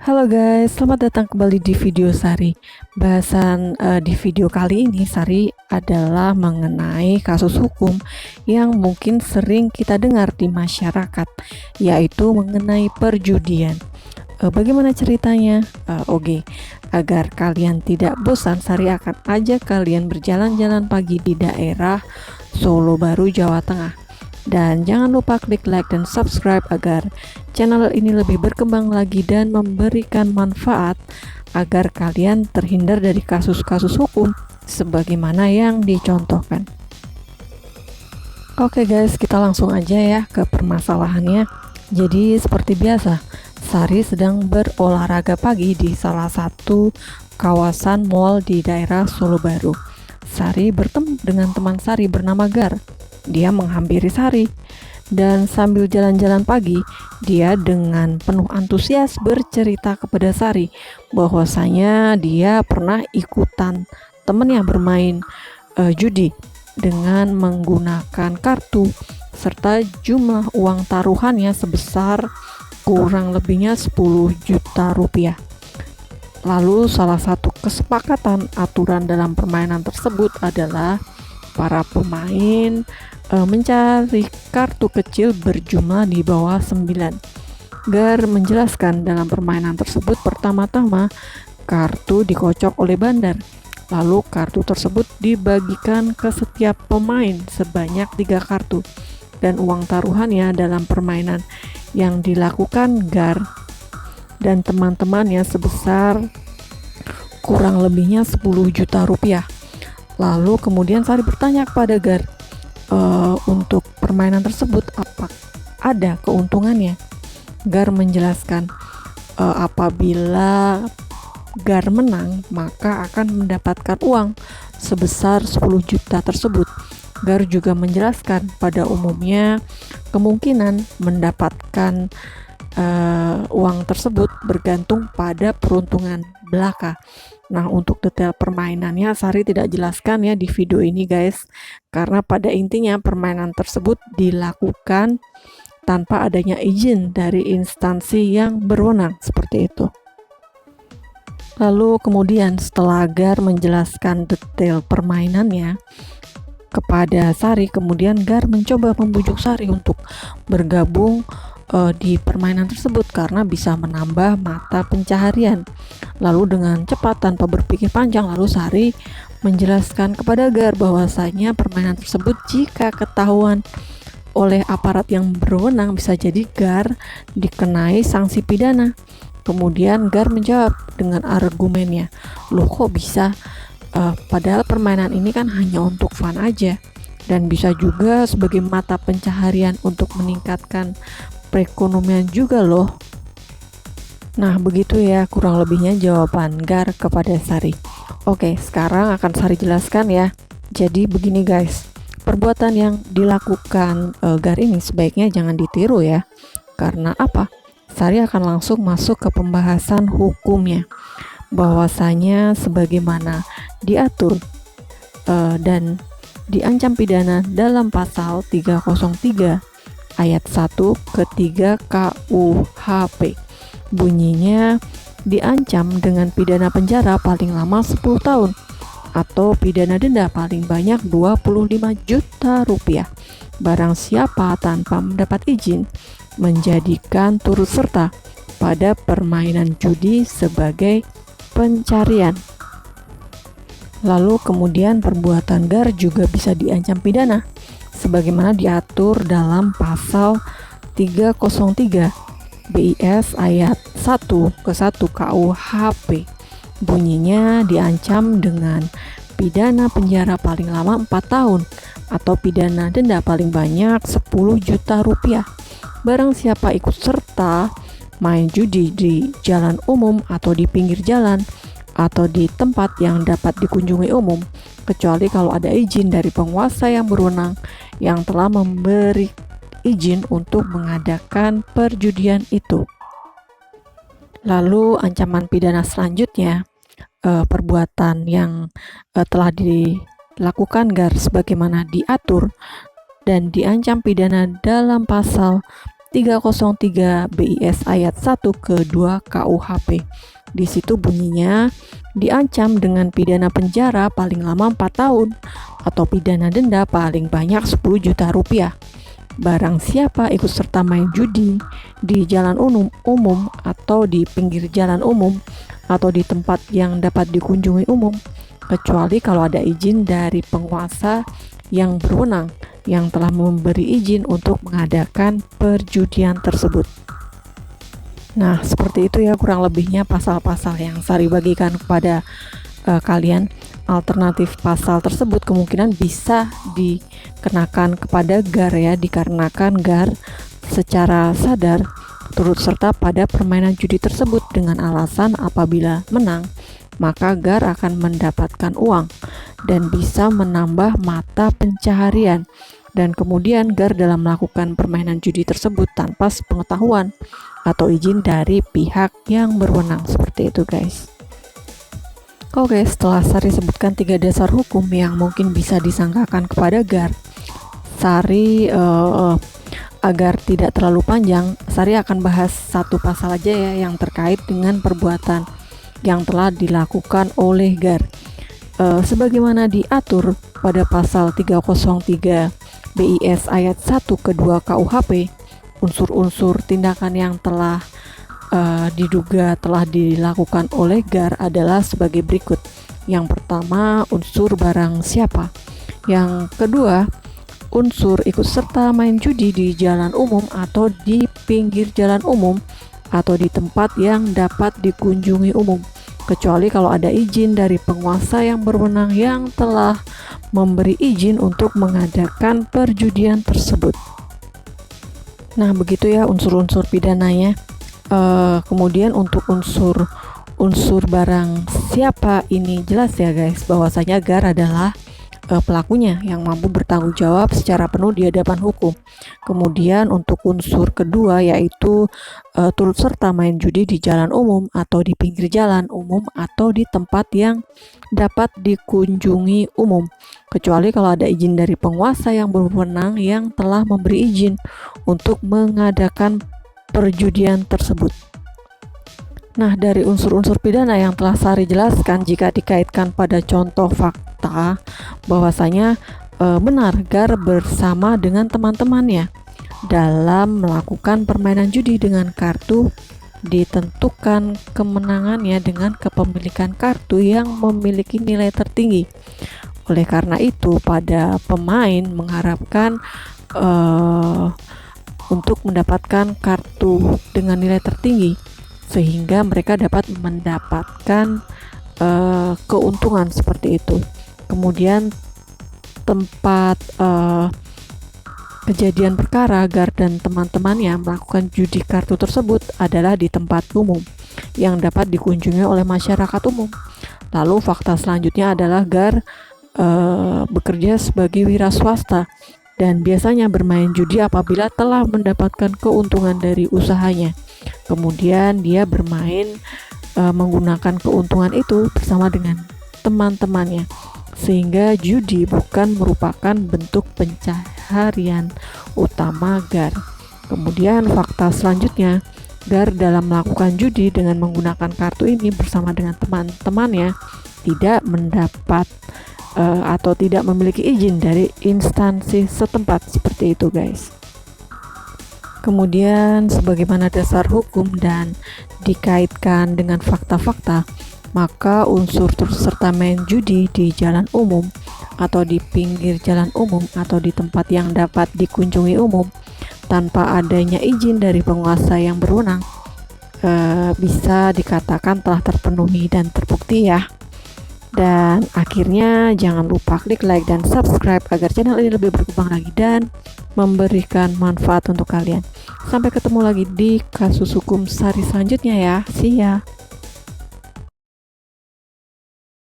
Halo guys, selamat datang kembali di video Sari. Bahasan di video kali ini Sari adalah mengenai kasus hukum yang mungkin sering kita dengar di masyarakat, yaitu mengenai perjudian. Bagaimana ceritanya? Oke, agar kalian tidak bosan, Sari akan ajak kalian berjalan-jalan pagi di daerah Solo Baru, Jawa Tengah. Dan jangan lupa klik like dan subscribe agar channel ini lebih berkembang lagi dan memberikan manfaat agar kalian terhindar dari kasus-kasus hukum sebagaimana yang dicontohkan. Oke guys, kita langsung aja ya ke permasalahannya. Jadi seperti biasa, Sari sedang berolahraga pagi di salah satu kawasan mall di daerah Solo Baru. Sari bertemu dengan teman Sari bernama Gar. Dia menghampiri Sari dan sambil jalan-jalan pagi, dia dengan penuh antusias bercerita kepada Sari bahwasanya dia pernah ikutan temannya bermain judi dengan menggunakan kartu serta jumlah uang taruhannya sebesar kurang lebihnya 10 juta rupiah. Lalu salah satu kesepakatan aturan dalam permainan tersebut adalah para pemain mencari kartu kecil berjumlah di bawah 9. Gar menjelaskan dalam permainan tersebut pertama-tama kartu dikocok oleh bandar. Lalu kartu tersebut dibagikan ke setiap pemain sebanyak 3 kartu. Dan uang taruhannya dalam permainan yang dilakukan Gar dan teman-temannya sebesar kurang lebihnya 10 juta rupiah. Lalu kemudian Sari bertanya kepada Gar, untuk permainan tersebut apa ada keuntungannya? Gar menjelaskan, apabila Gar menang maka akan mendapatkan uang sebesar 10 juta tersebut. Gar juga menjelaskan pada umumnya kemungkinan mendapatkan uang tersebut bergantung pada peruntungan belaka. Nah, untuk detail permainannya Sari tidak jelaskan ya di video ini guys, karena pada intinya permainan tersebut dilakukan tanpa adanya izin dari instansi yang berwenang, seperti itu. Lalu kemudian setelah Gar menjelaskan detail permainannya kepada Sari, kemudian Gar mencoba membujuk Sari untuk bergabung di permainan tersebut karena bisa menambah mata pencaharian. Lalu dengan cepat tanpa berpikir panjang, lalu Sari menjelaskan kepada Gar bahwasanya permainan tersebut jika ketahuan oleh aparat yang berwenang bisa jadi Gar dikenai sanksi pidana. Kemudian Gar menjawab dengan argumennya, loh kok bisa, padahal permainan ini kan hanya untuk fun aja dan bisa juga sebagai mata pencaharian untuk meningkatkan perekonomian juga loh. Nah, begitu ya kurang lebihnya jawaban Gar kepada Sari. Oke, sekarang akan Sari jelaskan ya. Jadi begini guys, perbuatan yang dilakukan Gar ini sebaiknya jangan ditiru ya. Karena apa? Sari akan langsung masuk ke pembahasan hukumnya, bahwasanya sebagaimana diatur dan diancam pidana dalam pasal 303 ayat 1 ke 3 KUHP. Bunyinya diancam dengan pidana penjara paling lama 10 tahun atau pidana denda paling banyak 25 juta rupiah barang siapa tanpa mendapat izin menjadikan turut serta pada permainan judi sebagai pencarian. Lalu kemudian perbuatan Gar juga bisa diancam pidana sebagaimana diatur dalam pasal 303 BIS ayat 1 ke 1 KUHP. Bunyinya diancam dengan pidana penjara paling lama 4 tahun atau pidana denda paling banyak 10 juta rupiah barang siapa ikut serta main judi di jalan umum atau di pinggir jalan atau di tempat yang dapat dikunjungi umum, kecuali kalau ada izin dari penguasa yang berwenang yang telah memberi izin untuk mengadakan perjudian itu. Lalu ancaman pidana selanjutnya, perbuatan yang telah dilakukan Gar sebagaimana diatur dan diancam pidana dalam pasal 303 BIS ayat 1 ke 2 KUHP. Di situ bunyinya diancam dengan pidana penjara paling lama 4 tahun atau pidana denda paling banyak 10 juta rupiah. Barang siapa ikut serta main judi di jalan umum atau di pinggir jalan umum atau di tempat yang dapat dikunjungi umum, kecuali kalau ada izin dari penguasa yang berwenang yang telah memberi izin untuk mengadakan perjudian tersebut. Nah, seperti itu ya kurang lebihnya pasal-pasal yang Sari bagikan kepada kalian. Alternatif pasal tersebut kemungkinan bisa dikenakan kepada GAR ya, dikarenakan GAR secara sadar turut serta pada permainan judi tersebut dengan alasan apabila menang maka GAR akan mendapatkan uang dan bisa menambah mata pencaharian, dan kemudian GAR dalam melakukan permainan judi tersebut tanpa sepengetahuan atau izin dari pihak yang berwenang. Seperti itu guys. Oke, setelah Sari sebutkan 3 dasar hukum yang mungkin bisa disangkakan kepada GAR, Sari agar tidak terlalu panjang, Sari akan bahas satu pasal aja ya yang terkait dengan perbuatan yang telah dilakukan oleh GAR. Sebagaimana diatur pada pasal 303 BIS ayat 1 ke 2 KUHP, unsur-unsur tindakan yang telah diduga telah dilakukan oleh GAR adalah sebagai berikut. Yang pertama, unsur barang siapa. Yang kedua, unsur ikut serta main judi di jalan umum atau di pinggir jalan umum atau di tempat yang dapat dikunjungi umum, kecuali kalau ada izin dari penguasa yang berwenang yang telah memberi izin untuk mengadakan perjudian tersebut. Nah, begitu ya unsur-unsur pidananya. Kemudian untuk unsur barang siapa ini jelas ya guys, bahwasanya GAR adalah pelakunya yang mampu bertanggung jawab secara penuh di hadapan hukum. Kemudian untuk unsur kedua yaitu turut serta main judi di jalan umum atau di pinggir jalan umum atau di tempat yang dapat dikunjungi umum, kecuali kalau ada izin dari penguasa yang berwenang yang telah memberi izin untuk mengadakan perjudian tersebut. Nah, dari unsur-unsur pidana yang telah Sari jelaskan, jika dikaitkan pada contoh fakta bahwasanya benar GAR bersama dengan teman-temannya dalam melakukan permainan judi dengan kartu, ditentukan kemenangannya dengan kepemilikan kartu yang memiliki nilai tertinggi. Oleh karena itu, pada pemain mengharapkan untuk mendapatkan kartu dengan nilai tertinggi sehingga mereka dapat mendapatkan keuntungan seperti itu. Kemudian tempat kejadian perkara GAR dan teman-temannya melakukan judi kartu tersebut adalah di tempat umum yang dapat dikunjungi oleh masyarakat umum. Lalu fakta selanjutnya adalah GAR bekerja sebagai wira swasta dan biasanya bermain judi apabila telah mendapatkan keuntungan dari usahanya. Kemudian dia bermain menggunakan keuntungan itu bersama dengan teman-temannya, sehingga judi bukan merupakan bentuk pencaharian utama GAR. Kemudian fakta selanjutnya, GAR dalam melakukan judi dengan menggunakan kartu ini bersama dengan teman-temannya tidak mendapat atau tidak memiliki izin dari instansi setempat. Seperti itu guys. Kemudian sebagaimana dasar hukum dan dikaitkan dengan fakta-fakta, maka unsur turut serta main judi di jalan umum atau di pinggir jalan umum atau di tempat yang dapat dikunjungi umum tanpa adanya izin dari penguasa yang berwenang bisa dikatakan telah terpenuhi dan terbukti ya. Dan akhirnya jangan lupa klik like dan subscribe agar channel ini lebih berkembang lagi dan memberikan manfaat untuk kalian. Sampai ketemu lagi di kasus hukum Sari selanjutnya ya. See ya.